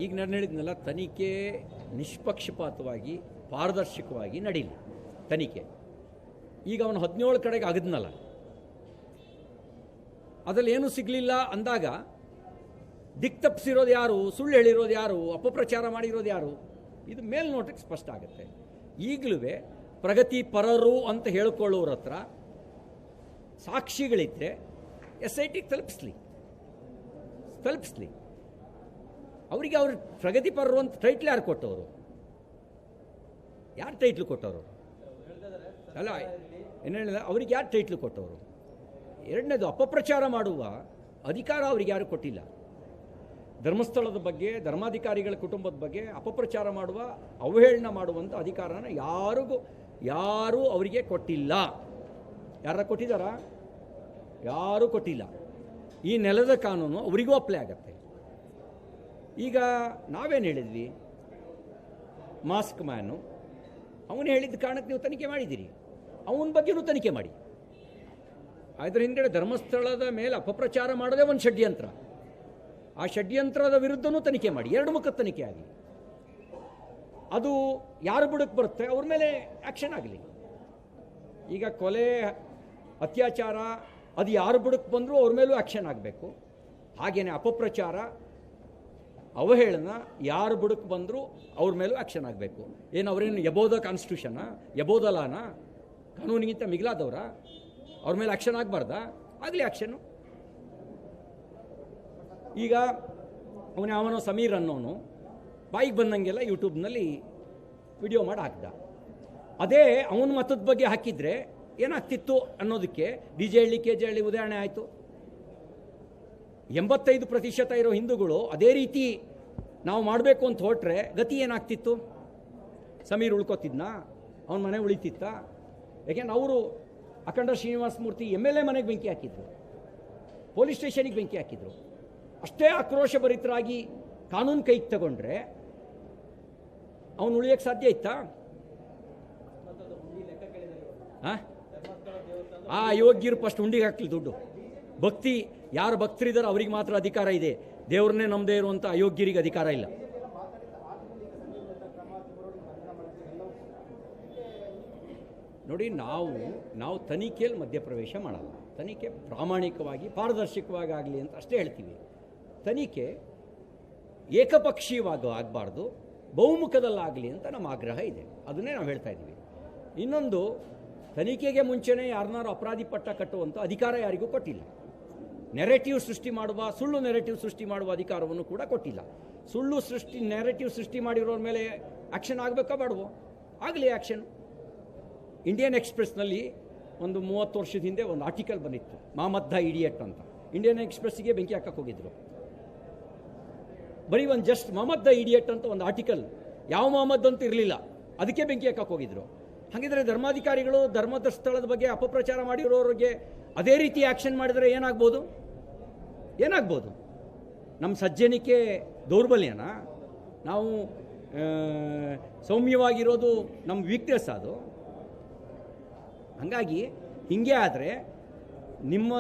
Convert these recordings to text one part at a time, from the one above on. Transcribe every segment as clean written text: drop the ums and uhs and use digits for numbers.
ಈಗ ನಾನು ಹೇಳಿದ್ನಲ್ಲ, ತನಿಖೆ ನಿಷ್ಪಕ್ಷಪಾತವಾಗಿ ಪಾರದರ್ಶಕವಾಗಿ ನಡೀಲಿ. ತನಿಖೆ ಈಗ ಅವನು 17 ಕಡೆಗೆ ಆಗದ್ನಲ್ಲ, ಅದರಲ್ಲಿ ಏನೂ ಸಿಗಲಿಲ್ಲ ಅಂದಾಗ ದಿಕ್ತಪ್ಪಿಸಿರೋದು ಯಾರು, ಸುಳ್ಳು ಹೇಳಿರೋದು ಯಾರು, ಅಪಪ್ರಚಾರ ಮಾಡಿರೋದು ಯಾರು, ಇದು ಮೇಲ್ನೋಟಕ್ಕೆ ಸ್ಪಷ್ಟ ಆಗುತ್ತೆ. ಈಗಲೂ ಪ್ರಗತಿ ಪರರು ಅಂತ ಹೇಳ್ಕೊಳ್ಳೋರ ಹತ್ರ ಸಾಕ್ಷಿಗಳಿದ್ದರೆ SIT ತಲುಪಿಸ್ಲಿ. ಅವರಿಗೆ ಅವ್ರ ಪ್ರಗತಿಪರರು ಅಂತ ಟೈಟ್ಲ್ ಯಾರು ಕೊಟ್ಟವರು? ಯಾರು ಟೈಟ್ಲು ಕೊಟ್ಟವರು? ಅಲ್ಲ, ಏನು ಹೇಳಿದ, ಅವ್ರಿಗೆ ಯಾರು ಟೈಟ್ಲು ಕೊಟ್ಟವರು? ಎರಡನೇದು, ಅಪಪ್ರಚಾರ ಮಾಡುವ ಅಧಿಕಾರ ಅವ್ರಿಗೆ ಯಾರು ಕೊಟ್ಟಿಲ್ಲ. ಧರ್ಮಸ್ಥಳದ ಬಗ್ಗೆ, ಧರ್ಮಾಧಿಕಾರಿಗಳ ಕುಟುಂಬದ ಬಗ್ಗೆ ಅಪಪ್ರಚಾರ ಮಾಡುವ, ಅವಹೇಳನ ಮಾಡುವಂಥ ಅಧಿಕಾರನ ಯಾರೂ ಅವರಿಗೆ ಕೊಟ್ಟಿಲ್ಲ. ಯಾರ ಕೊಟ್ಟಿದ್ದಾರಾ? ಯಾರೂ ಕೊಟ್ಟಿಲ್ಲ. ಈ ನೆಲದ ಕಾನೂನು ಅವರಿಗೂ ಅಪ್ಲೈ ಆಗತ್ತೆ. ಈಗ ನಾವೇನು ಹೇಳಿದ್ವಿ, ಮಾಸ್ಕ್ ಮ್ಯಾನು ಅವನು ಹೇಳಿದ ಕಾರಣಕ್ಕೆ ನೀವು ತನಿಖೆ ಮಾಡಿದ್ದೀರಿ, ಅವನ ಬಗ್ಗೆನೂ ತನಿಖೆ ಮಾಡಿ. ಅದರ ಹಿಂದೆ ಧರ್ಮಸ್ಥಳದ ಮೇಲೆ ಅಪಪ್ರಚಾರ ಮಾಡೋದೇ ಒಂದು ಷಡ್ಯಂತ್ರ. ಆ ಷಡ್ಯಂತ್ರದ ವಿರುದ್ಧನೂ ತನಿಖೆ ಮಾಡಿ, ಎರಡು ಮುಖದ ತನಿಖೆ ಆಗಲಿ. ಅದು ಯಾರು ಬುಡಕ್ಕೆ ಬರುತ್ತೆ ಅವ್ರ ಮೇಲೆ ಆ್ಯಕ್ಷನ್ ಆಗಲಿ. ಈಗ ಕೊಲೆ, ಅತ್ಯಾಚಾರ ಅದು ಯಾರು ಬುಡಕ್ಕೆ ಬಂದರೂ ಅವ್ರ ಮೇಲೂ ಆ್ಯಕ್ಷನ್ ಆಗಬೇಕು. ಹಾಗೆಯೇ ಅಪಪ್ರಚಾರ, ಅವಹೇಳನ ಯಾರು ಬುಡಕ್ಕೆ ಬಂದರೂ ಅವ್ರ ಮೇಲೂ ಆ್ಯಕ್ಷನ್ ಆಗಬೇಕು. ಏನು ಅವರೇನು ಎಬೋದ ಕಾನ್ಸ್ಟಿಟ್ಯೂಷನ್ನ, ಎಬೋದ ಲಾನ, ಕಾನೂನಿಗಿಂತ ಮಿಗಿಲಾದವರ? ಅವ್ರ ಮೇಲೆ ಆ್ಯಕ್ಷನ್ ಆಗಬಾರ್ದಾ? ಆಗಲಿ ಆ್ಯಕ್ಷನು. ಈಗ ಅವನೋ ಸಮೀರ್ ಅನ್ನೋನು ಬಾಯಿಗೆ ಬಂದಂಗೆಲ್ಲ ಯೂಟ್ಯೂಬ್ನಲ್ಲಿ ವಿಡಿಯೋ ಮಾಡಿ ಹಾಕಿದ. ಅದೇ ಅವನ ಮತದ ಬಗ್ಗೆ ಹಾಕಿದರೆ ಏನಾಗ್ತಿತ್ತು ಅನ್ನೋದಕ್ಕೆ DJ ಹಳ್ಳಿ, KJ ಹಳ್ಳಿ ಉದಾಹರಣೆ ಆಯಿತು. 85% ಇರೋ ಹಿಂದೂಗಳು ಅದೇ ರೀತಿ ನಾವು ಮಾಡಬೇಕು ಅಂತ ಹೊರಟ್ರೆ ಗತಿ ಏನಾಗ್ತಿತ್ತು? ಸಮೀರ್ ಉಳ್ಕೋತಿದ್ನಾ? ಅವನ ಮನೆ ಉಳಿತಿತ್ತ? ಯಾಕೆಂದ್ರೆ ಅವರು ಅಖಂಡ ಶ್ರೀನಿವಾಸ ಮೂರ್ತಿ MLA ಮನೆಗೆ ಬೆಂಕಿ ಹಾಕಿದ್ರು, ಪೊಲೀಸ್ ಸ್ಟೇಷನಿಗೆ ಬೆಂಕಿ ಹಾಕಿದ್ರು. ಅಷ್ಟೇ ಆಕ್ರೋಶಭರಿತರಾಗಿ ಕಾನೂನು ಕೈಗೆ ತಗೊಂಡ್ರೆ ಅವನು ಉಳಿಯೋಕ್ಕೆ ಸಾಧ್ಯ ಇತ್ತಾ? ಆ ಯೋಗ್ಯರು ಫಸ್ಟ್ ಹುಂಡಿಗೆ ಹಾಕ್ಲಿ ದುಡ್ಡು. ಭಕ್ತಿ ಯಾರು ಭಕ್ತರಿದ್ದಾರೆ ಅವ್ರಿಗೆ ಮಾತ್ರ ಅಧಿಕಾರ ಇದೆ, ದೇವ್ರನ್ನೇ ನಂಬದೇ ಇರುವಂಥ ಅಯೋಗ್ಯರಿಗೆ ಅಧಿಕಾರ ಇಲ್ಲ. ನೋಡಿ, ನಾವು ತನಿಖೆಯಲ್ಲಿ ಮಧ್ಯಪ್ರವೇಶ ಮಾಡಲ್ಲ. ತನಿಖೆ ಪ್ರಾಮಾಣಿಕವಾಗಿ ಪಾರದರ್ಶಕವಾಗಿ ಆಗಲಿ ಅಂತ ಅಷ್ಟೇ ಹೇಳ್ತೀವಿ. ತನಿಖೆ ಏಕಪಕ್ಷೀಯವಾಗಿ ಆಗಬಾರ್ದು, ಬಹುಮುಖದಲ್ಲಾಗಲಿ ಅಂತ ನಮ್ಮ ಆಗ್ರಹ ಇದೆ. ಅದನ್ನೇ ನಾವು ಹೇಳ್ತಾ ಇದ್ದೀವಿ. ಇನ್ನೊಂದು, ತನಿಖೆಗೆ ಮುಂಚೆನೇ ಯಾರನ್ನಾರು ಅಪರಾಧಿ ಪಟ್ಟ ಕಟ್ಟುವಂಥ ಅಧಿಕಾರ ಯಾರಿಗೂ ಕೊಟ್ಟಿಲ್ಲ. ಸುಳ್ಳು ನೆರೆಟಿವ್ ಸೃಷ್ಟಿ ಮಾಡುವ ಅಧಿಕಾರವನ್ನು ಕೂಡ ಕೊಟ್ಟಿಲ್ಲ. ನೆರೆಟಿವ್ ಸೃಷ್ಟಿ ಮಾಡಿರೋರ ಮೇಲೆ ಆ್ಯಕ್ಷನ್ ಆಗಬೇಕಾ ಬೇಡವೋ? ಆಗಲಿ ಆ್ಯಕ್ಷನ್. ಇಂಡಿಯನ್ ಎಕ್ಸ್ಪ್ರೆಸ್ನಲ್ಲಿ ಒಂದು 30 ವರ್ಷದ ಹಿಂದೆ ಒಂದು ಆರ್ಟಿಕಲ್ ಬಂದಿತ್ತು, ಮೊಹಮ್ಮದ್ ದ ಇಡಿಯಟ್ ಅಂತ. ಇಂಡಿಯನ್ ಎಕ್ಸ್ಪ್ರೆಸ್ಸಿಗೆ ಬೆಂಕಿ ಹಾಕಕ್ಕೆ ಹೋಗಿದ್ರು. ಬರೀ ಒಂದು ಜಸ್ಟ್ ಮೊಹಮ್ಮದ್ ದ ಇಡಿಯಟ್ ಅಂತ ಒಂದು ಆರ್ಟಿಕಲ್, ಯಾವ ಮೊಹಮ್ಮದ್ ಅಂತ ಇರಲಿಲ್ಲ, ಅದಕ್ಕೆ ಬೆಂಕಿ ಹಾಕಕ್ಕೆ ಹೋಗಿದ್ರು. ಹಾಗಿದ್ರೆ ಧರ್ಮಾಧಿಕಾರಿಗಳು ಧರ್ಮಸ್ಥಳದ ಬಗ್ಗೆ ಅಪಪ್ರಚಾರ ಮಾಡಿರೋರಿಗೆ ಅದೇ ರೀತಿ ಆ್ಯಕ್ಷನ್ ಮಾಡಿದರೆ ಏನಾಗ್ಬೋದು? ನಮ್ಮ ಸಜ್ಜನಿಕೆ ದೌರ್ಬಲ್ಯನ? ನಾವು ಸೌಮ್ಯವಾಗಿರೋದು ನಮ್ಮ ವೀಕ್ನೆಸ್ ಅದು. ಹಾಗಾಗಿ ಹಿಂಗೆ ಆದರೆ ನಿಮ್ಮ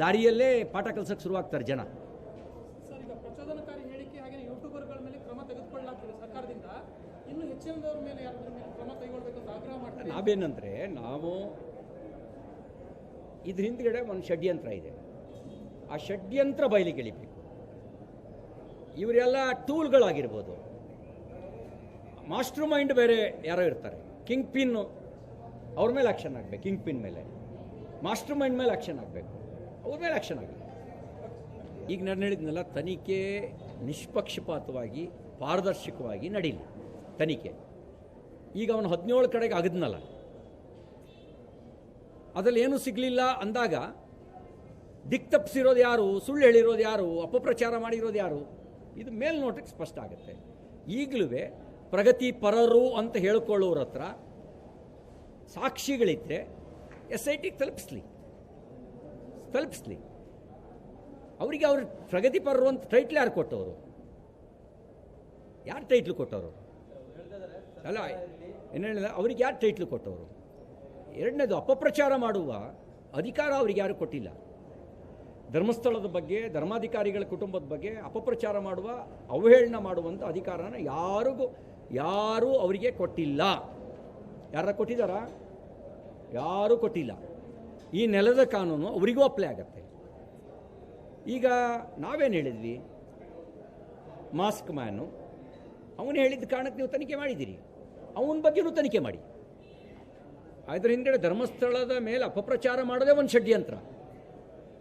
ದಾರಿಯಲ್ಲೇ ಪಾಠ ಕಲಿಸೋಕ್ಕೆ ಶುರುವಾಗ್ತಾರೆ ಜನ. ಸರ್, ಈಗ ಪ್ರಚೋದನಕಾರಿ ಹೇಳಿಕೆ ಹಾಗೆ ಯೂಟ್ಯೂಬರ್ಗಳ ಮೇಲೆ ಕ್ರಮ ತೆಗೆದುಕೊಳ್ಳಲಾಗ್ತಿದೆ ಸರ್ಕಾರದಿಂದ. ಇನ್ನು ಹೆಚ್ಚಿನದವ್ರ ಮೇಲೆ ಯಾರಾದ್ರೂ ಮೇಲೆ ಕ್ರಮ ತೆಗೆದುಕೊಳ್ಬೇಕು ಅಂತ ಆಗ್ರಹ ಮಾಡ್ತಾರೆ. ನಾವೇನಂದರೆ, ನಾವು ಇದ್ರ ಹಿಂದ್ಗಡೆ ಒಂದು ಷಡ್ಯಂತ್ರ ಇದೆ. ಆ ಷಡ್ಯಂತ್ರ ಬಯಲಿಗೆ ಎಳಿಬೇಕು. ಇವರೆಲ್ಲ ಟೂಲ್ಗಳಾಗಿರ್ಬೋದು, ಮಾಸ್ಟರ್ ಮೈಂಡ್ ಬೇರೆ ಯಾರೋ ಇರ್ತಾರೆ. ಕಿಂಗ್ ಪಿನ್ ಅವ್ರ ಮೇಲೆ ಆ್ಯಕ್ಷನ್ ಆಗಬೇಕು. ಕಿಂಗ್ ಪಿನ್ ಮೇಲೆ, ಮಾಸ್ಟರ್ ಮೈಂಡ್ ಮೇಲೆ ಆ್ಯಕ್ಷನ್ ಆಗಬೇಕು, ಅವ್ರ ಮೇಲೆ ಆ್ಯಕ್ಷನ್ ಆಗಬೇಕು. ಈಗ ನಾನು ಹೇಳಿದ್ನಲ್ಲ, ತನಿಖೆ ನಿಷ್ಪಕ್ಷಪಾತವಾಗಿ ಪಾರದರ್ಶಕವಾಗಿ ನಡೀಲಿ. ತನಿಖೆ ಈಗ ಅವನು 17 ಕಡೆಗೆ ಆಗದ್ನಲ್ಲ, ಅದರಲ್ಲಿ ಏನೂ ಸಿಗಲಿಲ್ಲ ಅಂದಾಗ ದಿಕ್ತಪ್ಪಿಸಿರೋದು ಯಾರು, ಸುಳ್ಳು ಹೇಳಿರೋದು ಯಾರು, ಅಪಪ್ರಚಾರ ಮಾಡಿರೋದು ಯಾರು, ಇದು ಮೇಲ್ನೋಟಕ್ಕೆ ಸ್ಪಷ್ಟ ಆಗುತ್ತೆ. ಈಗಲೂ ಪ್ರಗತಿ ಪರರು ಅಂತ ಹೇಳ್ಕೊಳ್ಳೋರ ಹತ್ರ ಸಾಕ್ಷಿಗಳಿದ್ದರೆ SIT ತಲುಪಿಸ್ಲಿ. ಅವರಿಗೆ ಅವ್ರ ಪ್ರಗತಿಪರರು ಅಂತ ಟೈಟ್ಲ್ ಯಾರು ಕೊಟ್ಟವರು? ಯಾರು ಟೈಟ್ಲು ಕೊಟ್ಟವರು? ಅಲ್ಲ, ಏನು ಹೇಳಿದ, ಅವ್ರಿಗೆ ಯಾರು ಟೈಟ್ಲು ಕೊಟ್ಟವರು? ಎರಡನೇದು, ಅಪಪ್ರಚಾರ ಮಾಡುವ ಅಧಿಕಾರ ಅವ್ರಿಗೆ ಯಾರು ಕೊಟ್ಟಿಲ್ಲ. ಧರ್ಮಸ್ಥಳದ ಬಗ್ಗೆ, ಧರ್ಮಾಧಿಕಾರಿಗಳ ಕುಟುಂಬದ ಬಗ್ಗೆ ಅಪಪ್ರಚಾರ ಮಾಡುವ, ಅವಹೇಳನ ಮಾಡುವಂಥ ಅಧಿಕಾರನ ಯಾರೂ ಅವರಿಗೆ ಕೊಟ್ಟಿಲ್ಲ. ಯಾರ ಕೊಟ್ಟಿದ್ದಾರಾ? ಯಾರೂ ಕೊಟ್ಟಿಲ್ಲ. ಈ ನೆಲದ ಕಾನೂನು ಅವರಿಗೂ ಅಪ್ಲೈ ಆಗತ್ತೆ. ಈಗ ನಾವೇನು ಹೇಳಿದ್ವಿ? ಮಾಸ್ಕ್ ಮ್ಯಾನು ಅವನು ಹೇಳಿದ ಕಾರಣಕ್ಕೆ ನೀವು ತನಿಖೆ ಮಾಡಿದ್ದೀರಿ, ಅವನ ಬಗ್ಗೆನೂ ತನಿಖೆ ಮಾಡಿ. ಅದರ ಹಿಂದೆ ಧರ್ಮಸ್ಥಳದ ಮೇಲೆ ಅಪಪ್ರಚಾರ ಮಾಡೋದೇ ಒಂದು ಷಡ್ಯಂತ್ರ.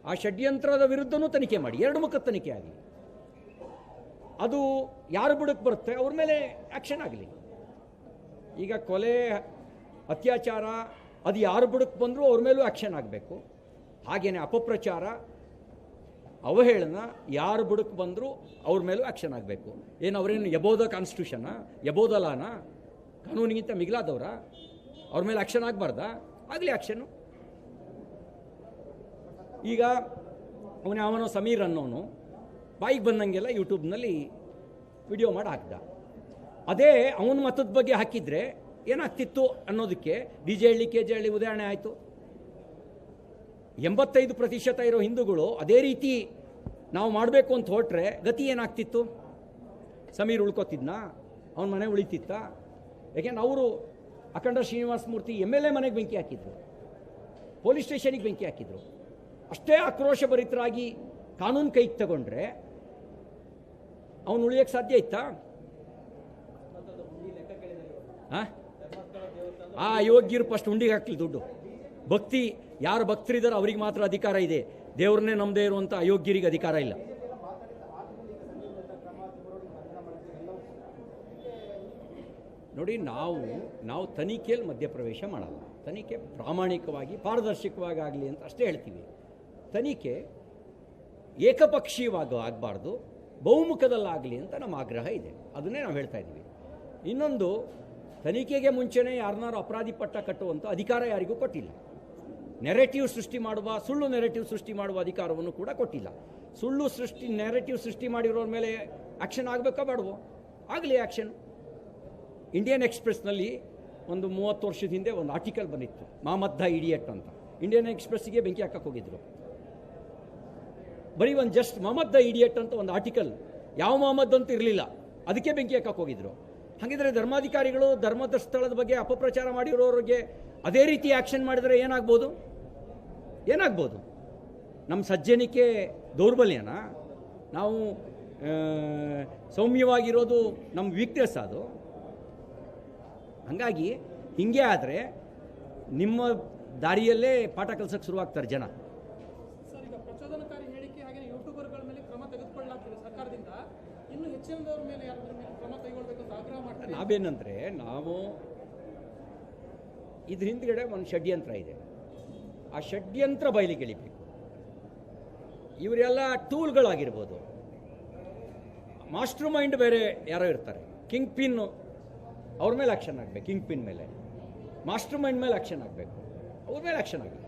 ಆ ಷಡ್ಯಂತ್ರದ ವಿರುದ್ಧನೂ ತನಿಖೆ ಮಾಡಿ, ಎರಡು ಮುಖದ ತನಿಖೆ ಆಗಲಿ. ಅದು ಯಾರು ಬುಡಕ್ಕೆ ಬರುತ್ತೆ ಅವ್ರ ಮೇಲೆ ಆ್ಯಕ್ಷನ್ ಆಗಲಿ. ಈಗ ಕೊಲೆ, ಅತ್ಯಾಚಾರ ಅದು ಯಾರು ಬುಡಕ್ಕೆ ಬಂದರೂ ಅವ್ರ ಮೇಲೂ ಆ್ಯಕ್ಷನ್ ಆಗಬೇಕು. ಹಾಗೆಯೇ ಅಪಪ್ರಚಾರ, ಅವಹೇಳನ ಯಾರು ಬುಡಕ್ಕೆ ಬಂದರೂ ಅವ್ರ ಮೇಲೂ ಆ್ಯಕ್ಷನ್ ಆಗಬೇಕು. ಏನು ಅವರೇನು ಎಬೋದ ಕಾನ್ಸ್ಟಿಟ್ಯೂಷನ್ನ, ಎಬೋದ ಲಾನ, ಕಾನೂನಿಗಿಂತ ಮಿಗಿಲಾದವರ? ಅವ್ರ ಮೇಲೆ ಆ್ಯಕ್ಷನ್ ಆಗಬಾರ್ದಾ? ಆಗಲಿ ಆ್ಯಕ್ಷನು. ಈಗ ಅವನೋ ಸಮೀರ್ ಅನ್ನೋನು ಬಾಯಿಗೆ ಬಂದಂಗೆಲ್ಲ ಯೂಟ್ಯೂಬ್ನಲ್ಲಿ ವಿಡಿಯೋ ಮಾಡಿ ಹಾಕ್ದ. ಅದೇ ಅವನ ಮತದ ಬಗ್ಗೆ ಹಾಕಿದರೆ ಏನಾಗ್ತಿತ್ತು ಅನ್ನೋದಕ್ಕೆ DJ ಹಳ್ಳಿ KJ ಹಳ್ಳಿ ಉದಾಹರಣೆ ಆಯಿತು. 85% ಇರೋ ಹಿಂದೂಗಳು ಅದೇ ರೀತಿ ನಾವು ಮಾಡಬೇಕು ಅಂತ ಹೊರಟ್ರೆ ಗತಿ ಏನಾಗ್ತಿತ್ತು? ಸಮೀರ್ ಉಳ್ಕೋತಿದ್ನಾ? ಅವನ ಮನೆ ಉಳಿತಿತ್ತ? ಯಾಕೆಂದ್ರೆ ಅವರು ಅಖಂಡ ಶ್ರೀನಿವಾಸ ಮೂರ್ತಿ MLA ಮನೆಗೆ ಬೆಂಕಿ ಹಾಕಿದ್ರು, ಪೊಲೀಸ್ ಸ್ಟೇಷನಿಗೆ ಬೆಂಕಿ ಹಾಕಿದ್ರು. ಅಷ್ಟೇ ಆಕ್ರೋಶಭರಿತರಾಗಿ ಕಾನೂನು ಕೈಗೆ ತಗೊಂಡ್ರೆ ಅವನು ಉಳಿಯೋಕ್ಕೆ ಸಾಧ್ಯ ಇತ್ತಾ? ಆ ಯೋಗ್ಯರು ಫಸ್ಟ್ ಉಂಡಿಗೆ ಹಾಕ್ಲಿ ದುಡ್ಡು. ಭಕ್ತಿ ಯಾರು ಭಕ್ತರಿದ್ದಾರೆ ಅವ್ರಿಗೆ ಮಾತ್ರ ಅಧಿಕಾರ ಇದೆ, ದೇವ್ರನ್ನೇ ನಂಬದೇ ಇರುವಂಥ ಅಯೋಗ್ಯರಿಗೆ ಅಧಿಕಾರ ಇಲ್ಲ. ನೋಡಿ, ನಾವು ತನಿಖೆಯಲ್ಲಿ ಮಧ್ಯಪ್ರವೇಶ ಮಾಡಲ್ಲ. ತನಿಖೆ ಪ್ರಾಮಾಣಿಕವಾಗಿ, ಪಾರದರ್ಶಕವಾಗಿ ಆಗಲಿ ಅಂತ ಅಷ್ಟೇ ಹೇಳ್ತೀವಿ. ತನಿಖೆ ಏಕಪಕ್ಷೀಯವಾಗಿ ಆಗಬಾರ್ದು, ಬಹುಮುಖದಲ್ಲಾಗಲಿ ಅಂತ ನಮ್ಮ ಆಗ್ರಹ ಇದೆ. ಅದನ್ನೇ ನಾವು ಹೇಳ್ತಾ ಇದ್ದೀವಿ. ಇನ್ನೊಂದು, ತನಿಖೆಗೆ ಮುಂಚೆನೇ ಯಾರನ್ನಾರು ಅಪರಾಧಿ ಪಟ್ಟ ಕಟ್ಟುವಂಥ ಅಧಿಕಾರ ಯಾರಿಗೂ ಕೊಟ್ಟಿಲ್ಲ. ನೆರೆಟಿವ್ ಸೃಷ್ಟಿ ಮಾಡುವ, ಸುಳ್ಳು ನೆರೆಟಿವ್ ಸೃಷ್ಟಿ ಮಾಡುವ ಅಧಿಕಾರವನ್ನು ಕೂಡ ಕೊಟ್ಟಿಲ್ಲ. ನೆರೆಟಿವ್ ಸೃಷ್ಟಿ ಮಾಡಿರೋರ ಮೇಲೆ ಆ್ಯಕ್ಷನ್ ಆಗಬೇಕಾ ಬೇಡವೋ? ಆಗಲಿ ಆ್ಯಕ್ಷನ್. ಇಂಡಿಯನ್ ಎಕ್ಸ್ಪ್ರೆಸ್ನಲ್ಲಿ ಒಂದು 30 ವರ್ಷದ ಹಿಂದೆ ಒಂದು ಆರ್ಟಿಕಲ್ ಬಂದಿತ್ತು, ಮಹಮ್ಮದ್ ದ ಇಡಿಯಟ್ ಅಂತ. ಇಂಡಿಯನ್ ಎಕ್ಸ್ಪ್ರೆಸ್ಸಿಗೆ ಬೆಂಕಿ ಹಾಕಕ್ಕೆ ಹೋಗಿದ್ರು. ಬರೀ ಒಂದು ಜಸ್ಟ್ ಮಹಮ್ಮದ್ ದ ಇಡಿಯಟ್ ಅಂತ ಒಂದು ಆರ್ಟಿಕಲ್, ಯಾವ ಮಹಮ್ಮದ್ ಅಂತ ಇರಲಿಲ್ಲ, ಅದಕ್ಕೆ ಬೆಂಕಿ ಹಾಕಕ್ಕೆ ಹೋಗಿದ್ರು. ಹಾಗಿದ್ರೆ ಧರ್ಮಾಧಿಕಾರಿಗಳು ಧರ್ಮದ ಸ್ಥಳದ ಬಗ್ಗೆ ಅಪಪ್ರಚಾರ ಮಾಡಿರೋರಿಗೆ ಅದೇ ರೀತಿ ಆ್ಯಕ್ಷನ್ ಮಾಡಿದರೆ ಏನಾಗ್ಬೋದು? ನಮ್ಮ ಸಜ್ಜನಿಕೆ ದೌರ್ಬಲ್ಯನಾ? ನಾವು ಸೌಮ್ಯವಾಗಿರೋದು ನಮ್ಮ ವೀಕ್ನೆಸ್ ಅದು. ಹಾಗಾಗಿ ಹಿಂಗೆ ಆದರೆ ನಿಮ್ಮ ದಾರಿಯಲ್ಲೇ ಪಾಠ ಕಲಿಸೋಕ್ಕೆ ಶುರುವಾಗ್ತಾರೆ ಜನ. ಸರ್, ಈಗ ಪ್ರಚೋದನಕಾರಿ ಹೇಳಿಕೆ ಹಾಗೆ ಯೂಟ್ಯೂಬರ್ಗಳ ಮೇಲೆ ಕ್ರಮ ತೆಗೆದುಕೊಳ್ಳಲಾಗ್ತಿದೆ ಸರ್ಕಾರದಿಂದ. ಇನ್ನು ಹೆಚ್ಚಿನದವ್ರ ಮೇಲೆ ಯಾರ ಮೇಲೆ ಕ್ರಮ ಕೈಗೊಳ್ಳಬೇಕು ಅಂತ ಆಗ್ರಹ ಮಾಡ್ತಾರೆ. ನಾವೇನಂದರೆ, ನಾವು ಇದ್ರ ಹಿಂದ್ಗಡೆ ಒಂದು ಷಡ್ಯಂತ್ರ ಇದೆ. ಆ ಷಡ್ಯಂತ್ರ ಬಯಲಿಗೆಳಿಬೇಕು. ಇವರೆಲ್ಲ ಟೂಲ್ಗಳಾಗಿರ್ಬೋದು, ಮಾಸ್ಟರ್ ಮೈಂಡ್ ಬೇರೆ ಯಾರೋ ಇರ್ತಾರೆ. ಕಿಂಗ್ ಪಿನ್ ಅವ್ರ ಮೇಲೆ ಆ್ಯಕ್ಷನ್ ಆಗಬೇಕು. ಕಿಂಗ್ ಪಿನ್ ಮೇಲೆ, ಮಾಸ್ಟರ್ ಮೈಂಡ್ ಮೇಲೆ ಆ್ಯಕ್ಷನ್ ಆಗಬೇಕು. ಅವ್ರ ಮೇಲೆ ಆ್ಯಕ್ಷನ್ ಆಗಬೇಕು.